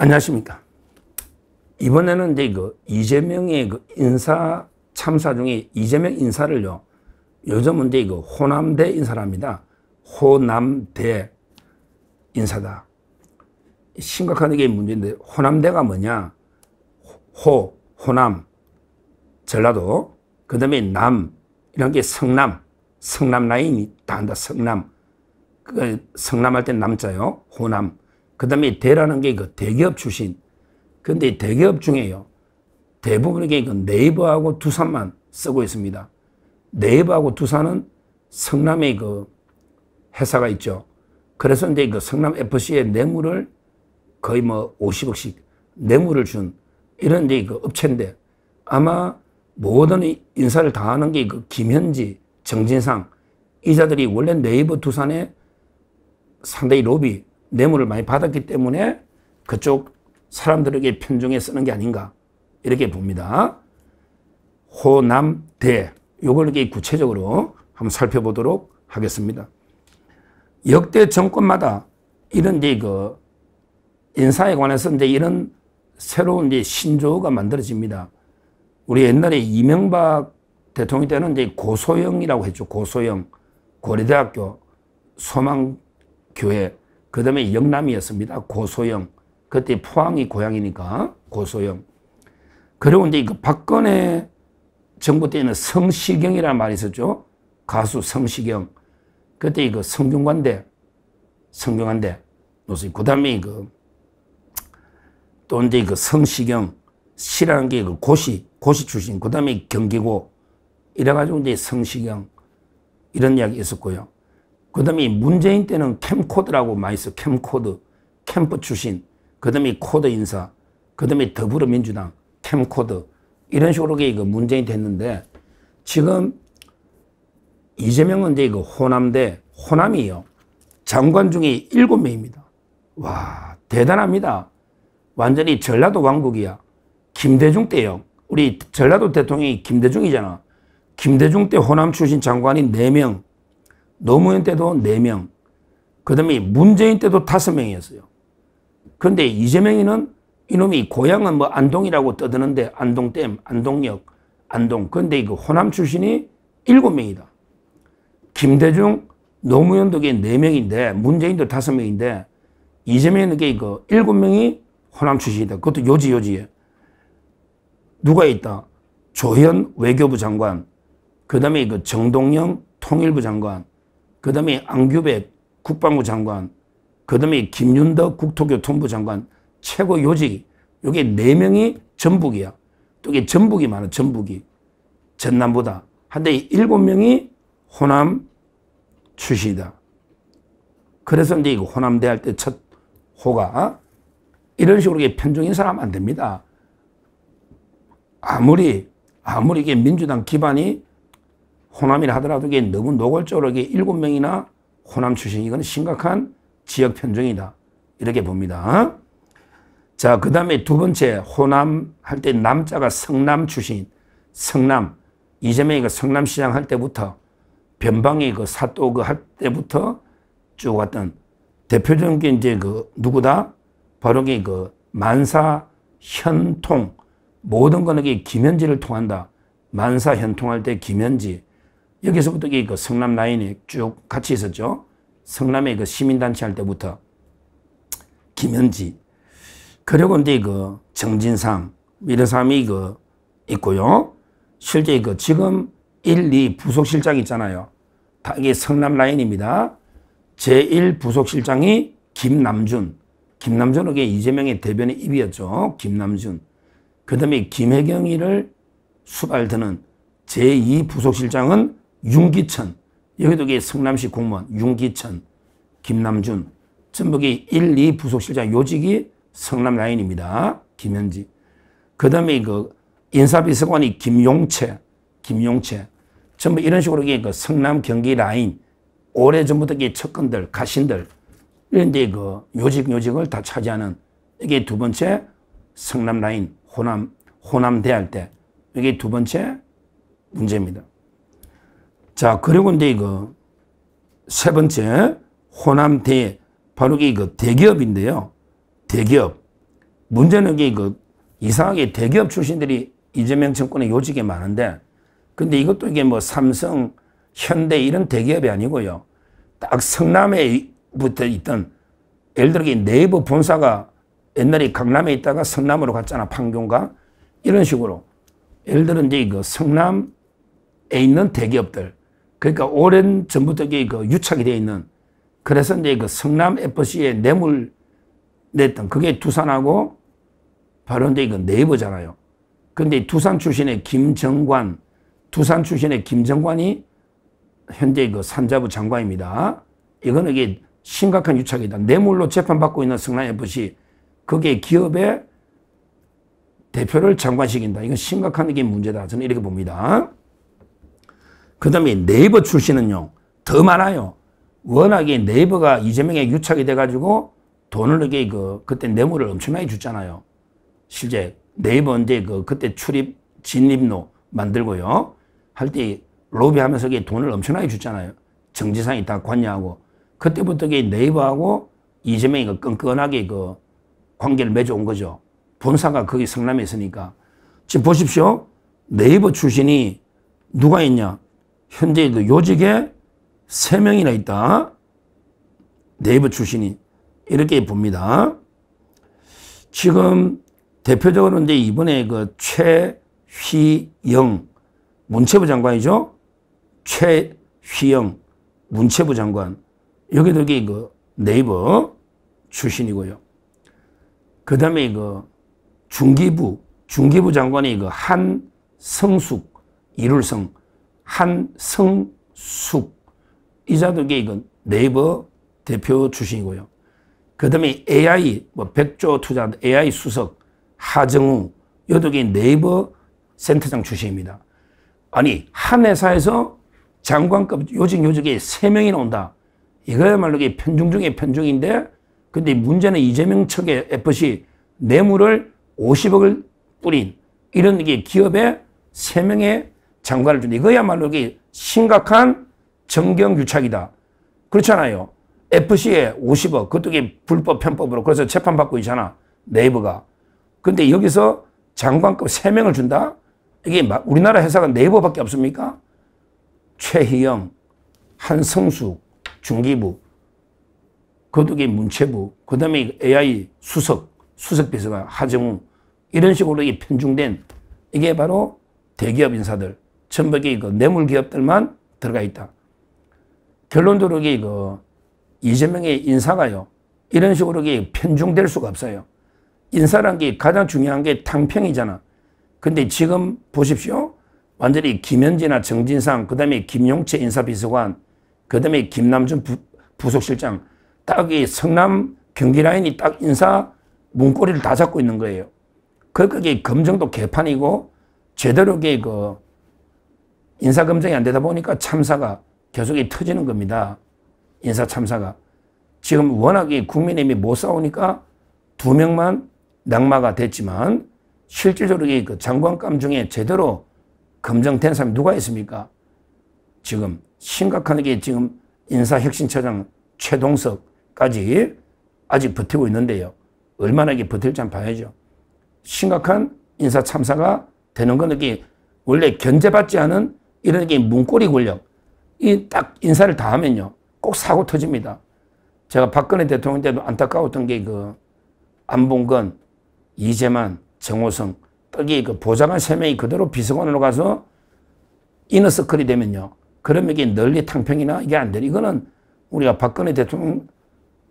안녕하십니까. 이번에는 이제 이재명의 인사 참사 중에 이재명 인사를요, 요즘은 이제 호남대 인사랍니다. 호남대 인사다. 심각한 게 문제인데, 호남대가 뭐냐? 호남, 전라도, 그 다음에 남, 이런 게 성남 라인이 다 한다, 성남. 성남할 때 남자요, 호남. 그 다음에 대라는 게 대기업 출신. 근데 대기업 중에요, 대부분의 게 네이버하고 두산만 쓰고 있습니다. 네이버하고 두산은 성남에 회사가 있죠. 그래서 이제 성남 FC에 뇌물을 거의 50억씩 뇌물을 준 이런 이제 업체인데, 아마 모든 인사를 다 하는 게 김현지, 정진상, 이자들이 원래 네이버 두산에 상당히 로비, 뇌물을 많이 받았기 때문에 그쪽 사람들에게 편중해 쓰는 게 아닌가, 이렇게 봅니다. 호남대, 요걸 이렇게 구체적으로 한번 살펴보도록 하겠습니다. 역대 정권마다 이런 이제 인사에 관해서 이제 이런 새로운 이제 신조어가 만들어집니다. 우리 옛날에 이명박 대통령 때는 이제 고소영이라고 했죠. 고소영. 고려대학교 소망교회. 그 다음에 영남이었습니다. 고소영. 그때 포항이 고향이니까 고소영. 그리고 이제 박근혜 정부 때는 성시경이라는 말이 있었죠. 가수 성시경. 그때 성균관대. 그 다음에 또 이제 성시경 시라는 게 고시 출신. 그 다음에 경기고. 이래가지고 이제 성시경. 이런 이야기 있었고요. 그 다음에 문재인 때는 캠코드라고 많이 써. 캠코드. 캠프 출신. 그 다음에 코드 인사. 그 다음에 더불어민주당. 캠코드. 이런 식으로 문재인 됐는데, 지금 이재명은 이제 호남대, 호남이요, 장관 중에 7명입니다. 와, 대단합니다. 완전히 전라도 왕국이야. 김대중 때요. 우리 전라도 대통령이 김대중이잖아. 김대중 때 호남 출신 장관이 4명. 노무현 때도 4명. 그 다음에 문재인 때도 5명이었어요. 그런데 이재명이는 이놈이 고향은 안동이라고 떠드는데, 안동댐, 안동역, 안동. 그런데 호남 출신이 7명이다. 김대중, 노무현도 4명인데, 문재인도 5명인데, 이재명은 7명이 호남 출신이다. 그것도 요지에. 누가 있다? 조현 외교부 장관, 그 다음에 정동영 통일부 장관, 그 다음에 안규백 국방부 장관, 그 다음에 김윤덕 국토교통부 장관, 최고 요직이, 요게 4명이 전북이야. 또 이게 전북이 많아, 전북이. 전남보다. 한데 7명이 호남 출신이다. 그래서 이제 호남대 할 때 첫 호가, 이런 식으로 편중인 사람 안 됩니다. 아무리 이게 민주당 기반이 호남이라 하더라도 이게 너무 노골적으로 7명이나 호남 출신, 이건 심각한 지역 편중이다. 이렇게 봅니다. 자, 그 다음에 두 번째, 호남 할 때 남자가 성남 출신. 성남. 이재명이 성남시장 할 때부터, 변방이 사또 할 때부터 쭉 왔던 대표적인 게 이제 누구다? 바로 만사 현통. 모든 거는 김현지를 통한다. 만사 현통할 때 김현지. 여기서부터 성남 라인이 쭉 같이 있었죠. 성남의 시민단체 할 때부터 김현지. 그리고 이제 정진상, 이런 사람이 있고요. 실제 지금 1, 2 부속실장 있잖아요. 다 이게 성남 라인입니다. 제1 부속실장이 김남준. 김남준은 이재명의 대변인 입이었죠. 김남준. 그 다음에 김혜경이를 수발드는 제2 부속실장은 윤기천. 여기도 성남시 공무원 윤기천, 김남준. 전부 1, 2 부속실장 요직이 성남 라인입니다. 김현지. 그 다음에 인사비서관이 김용채. 전부 이런 식으로 성남 경기 라인. 오래전부터 척근들, 가신들, 이런 데 요직을 다 차지하는, 이게 두 번째 성남 라인, 호남대 할 때, 이게 두 번째 문제입니다. 자, 그리고 이제 세 번째, 호남대, 바로 이게 대기업인데요. 대기업. 문제는 이게 이상하게 대기업 출신들이 이재명 정권의 요직에 많은데, 근데 이것도 이게 뭐 삼성, 현대 이런 대기업이 아니고요. 딱 성남에부터 있던, 예를 들어 네이버 본사가 옛날에 강남에 있다가 성남으로 갔잖아, 판교인가? 이런 식으로. 예를 들어 이제 성남에 있는 대기업들. 그러니까 오랜 전부터 이게 유착이 되어 있는. 그래서 이제 성남 FC에 뇌물 냈던 그게 두산하고 바로 이제 네이버잖아요. 근데 두산 출신의 김정관이 현재 산자부 장관입니다. 이거는 이게 심각한 유착이다. 뇌물로 재판받고 있는 성남FC, 그게 기업의 대표를 장관시킨다. 이건 심각한 이게 문제다. 저는 이렇게 봅니다. 그 다음에 네이버 출신은요, 더 많아요. 워낙에 네이버가 이재명에 유착이 돼가지고 돈을 이게 그때 뇌물을 엄청나게 줬잖아요. 실제 네이버 이제 그때 출입, 진입로 만들고요. 할 때 로비하면서 돈을 엄청나게 줬잖아요. 정지상이 다 관여하고. 그때부터 네이버하고 이재명이 끈끈하게 관계를 맺어온 거죠. 본사가 거기 성남에 있으니까. 지금 보십시오. 네이버 출신이 누가 있냐. 현재 요직에 3명이나 있다. 네이버 출신이. 이렇게 봅니다. 지금 대표적으로 이제 이번에 최휘영 문체부 장관이죠. 최휘영 문체부 장관. 여기도 이게 네이버 출신이고요. 그 다음에 중기부 장관이 한성숙, 이룰성, 한성숙. 이자도 이게 네이버 대표 출신이고요. 그 다음에 AI, 백조 투자 AI 수석, 하정우, 여독이 네이버 센터장 출신입니다. 아니, 한 회사에서 장관급 요직에 3명이나 온다. 이거야말로 편중 중에 편중인데, 근데 문제는 이재명 측의 FC 뇌물을 50억을 뿌린 이런 기업에 3명의 장관을 준, 이거야말로 심각한 정경유착이다. 그렇잖아요. FC에 50억, 그것도 불법 편법으로, 그래서 재판받고 있잖아, 네이버가. 근데 여기서 장관급 3명을 준다? 이게 우리나라 회사가 네이버밖에 없습니까? 최희영, 한성숙, 중기부, 그것도 문체부, 그 다음에 AI 수석비서관, 하정우, 이런 식으로 편중된, 이게 바로 대기업 인사들, 전부 뇌물 기업들만 들어가 있다. 결론적으로 이재명의 인사가요, 이런 식으로 편중될 수가 없어요. 인사란 게 가장 중요한 게 탕평이잖아. 근데 지금 보십시오. 완전히 김현지나 정진상, 그 다음에 김용채 인사비서관, 그 다음에 김남준 부속실장, 딱 이 성남 경기 라인이 딱 인사 문고리를 다 잡고 있는 거예요. 그게 검증도 개판이고, 제대로 인사 검증이 안 되다 보니까 참사가 계속 터지는 겁니다. 인사 참사가. 지금 워낙에 국민의힘이 못 싸우니까 2명만 낙마가 됐지만, 실질적으로 장관감 중에 제대로 검증된 사람이 누가 있습니까? 지금 심각한 게 지금 인사혁신처장 최동석까지 아직 버티고 있는데요. 얼마나 버틸지 한번 봐야죠. 심각한 인사 참사가 되는 건 원래 견제받지 않은 이런 문고리 권력, 이 딱 인사를 다 하면요, 꼭 사고 터집니다. 제가 박근혜 대통령 때도 안타까웠던 게 안봉건, 이재만, 정호성, 여기 보좌관 3명이 그대로 비서관으로 가서 이너서클이 되면요, 그러면 이게 널리 탕평이나 이게 안 되는, 이거는 우리가 박근혜 대통령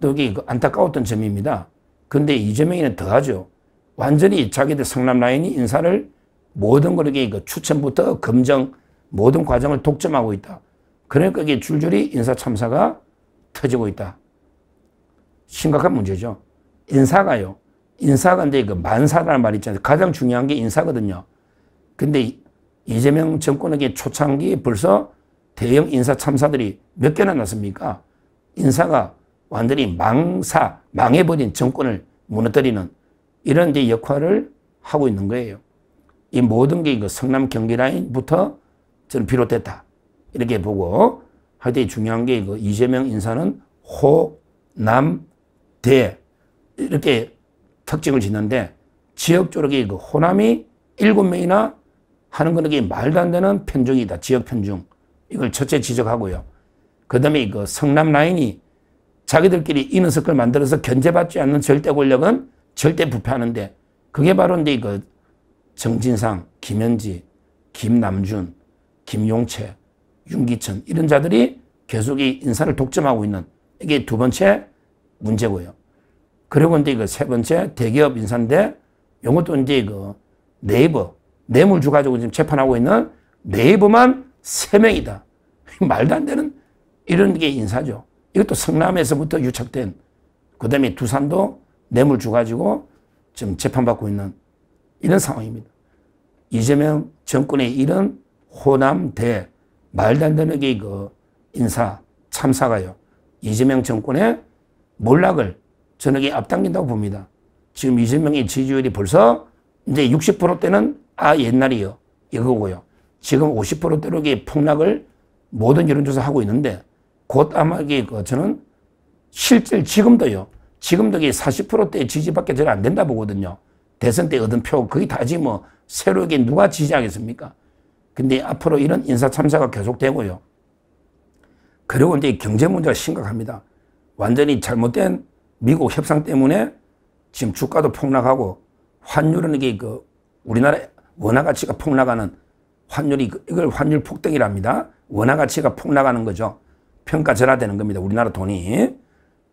여기 안타까웠던 점입니다. 근데 이재명이는 더하죠. 완전히 자기들 성남 라인이 인사를 모든 걸 추천부터 검증 모든 과정을 독점하고 있다. 그러니까 이게 줄줄이 인사 참사가 터지고 있다. 심각한 문제죠. 인사가요. 인사가 이제 만사라는 말이 있잖아요. 가장 중요한 게 인사거든요. 근데 이재명 정권에게 초창기 벌써 대형 인사 참사들이 몇 개나 났습니까? 인사가 완전히 망해버린 정권을 무너뜨리는 이런 이제 역할을 하고 있는 거예요. 이 모든 게 성남 경기 라인부터 저는 비롯됐다. 이렇게 보고, 하여튼 중요한 게 이재명 인사는 호, 남, 대 이렇게 특징을 짓는데 지역적으로 그 호남이 7명이나 하는 거는 이게 말도 안 되는 편중이다. 지역 편중. 이걸 첫째 지적하고요. 그 다음에 그 성남 라인이 자기들끼리 이너서클 만들어서 견제받지 않는 절대 권력은 절대 부패하는데 그게 바로 이제 그 정진상, 김현지, 김남준, 김용채, 윤기천 이런 자들이 계속 이 인사를 독점하고 있는 이게 두 번째 문제고요. 그리고 이제 그 세 번째 대기업 인사인데 이것도 이제 그 네이버 뇌물주 가지고 지금 재판하고 있는 네이버만 3명이다. 말도 안 되는 이런 게 인사죠. 이것도 성남에서부터 유착된 그 다음에 두산도 뇌물주 가지고 지금 재판받고 있는 이런 상황입니다. 이재명 정권의 이런 호남대 말도 안 되는 게 그 인사 참사가요. 이재명 정권의 몰락을 저는 이게 앞당긴다고 봅니다. 지금 이재명의 지지율이 벌써 이제 60%대는 옛날이요. 이거고요. 지금 50%대로 이게 폭락을 모든 여론조사 하고 있는데 곧 아마 이게 저는 실질 지금도요. 지금도 이게 40%대 지지밖에 잘 안 된다 보거든요. 대선 때 얻은 표 거의 다지 뭐 새로 이게 누가 지지하겠습니까? 근데 앞으로 이런 인사 참사가 계속되고요. 그리고 이제 경제 문제가 심각합니다. 완전히 잘못된 미국 협상 때문에 지금 주가도 폭락하고 환율은 이게 그 우리나라 원화 가치가 폭락하는 환율이 이걸 환율 폭등이랍니다. 원화 가치가 폭락하는 거죠. 평가절하되는 겁니다. 우리나라 돈이.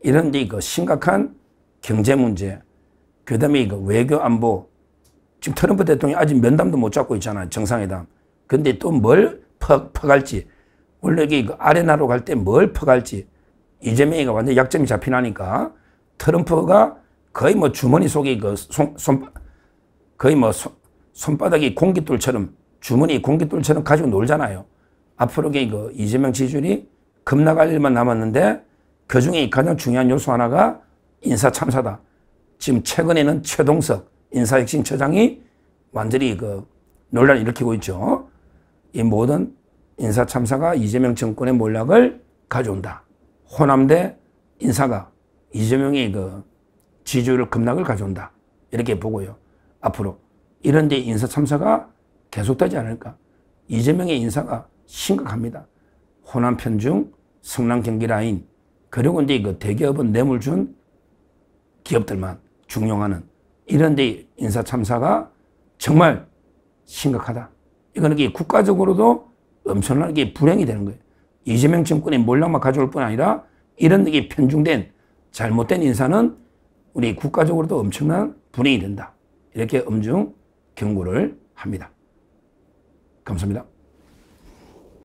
이런 이제 그 심각한 경제 문제, 그다음에 그 외교 안보. 지금 트럼프 대통령이 아직 면담도 못 잡고 있잖아요. 정상회담. 근데 또 뭘 퍼갈지. 원래 이게 그 아레나로 갈 때 뭘 퍼갈지. 이재명이가 완전 약점이 잡히나니까 트럼프가 거의 뭐 주머니 속에 그 거의 뭐 손바닥이 공깃돌처럼 주머니 공깃돌처럼 가지고 놀잖아요. 앞으로 그 이재명 지지율이 급락할 일만 남았는데 그 중에 가장 중요한 요소 하나가 인사 참사다. 지금 최근에는 최동석 인사혁신처장이 완전히 그 논란을 일으키고 있죠. 이 모든 인사 참사가 이재명 정권의 몰락을 가져온다. 호남대 인사가 이재명의 그 지지율 급락을 가져온다. 이렇게 보고요. 앞으로 이런 데 인사 참사가 계속되지 않을까. 이재명의 인사가 심각합니다. 호남 편중, 성남 경기 라인, 그리고 이제 그 대기업은 뇌물 준 기업들만 중용하는 이런 데 인사 참사가 정말 심각하다. 이거는 국가적으로도 엄청나게 불행이 되는 거예요. 이재명 정권의 몰락만 가져올 뿐 아니라 이런 게 편중된 잘못된 인사는 우리 국가적으로도 엄청난 불행이 된다. 이렇게 엄중 경고를 합니다. 감사합니다.